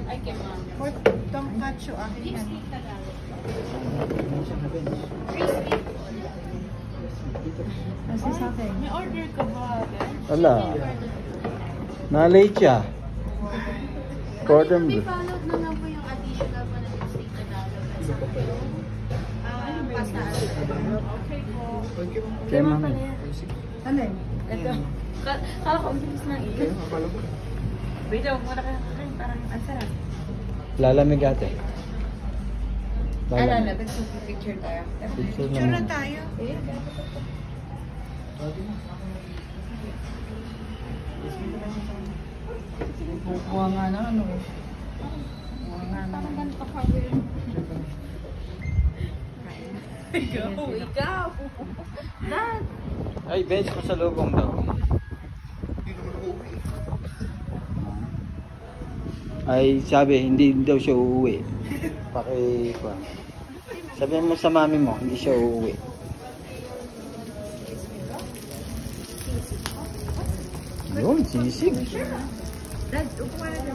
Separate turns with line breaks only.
Ay, kay ma'am.
For tonkatsu, akin yan. Kasi sa akin.
May order ka ba?
Wala. Na-late siya. Quarter
May followed na lang po yung additional po ng steak na dalawa. Pasta.
Okay po.
Kaya mami.
Alin?
Ito. Kala ko ang bilis na iyon. Wait, huwag mo na kayo kakain. Parang ang sarap.
Lalamig ate.
Alala, picture tayo.
Picture
Picture na
naman.
tayo. Kuha nga na ano. Kuha nga na.
Parang ganito ka, Will. Ikaw! Dad!
Ay, bench ko sa lubong daw. Ay, sabi, hindi daw siya uuwi. Paki-kuha. Sabihin mo sa mami mo, hindi siya uuwi. Yun, sisig.
Dad, upo ka na.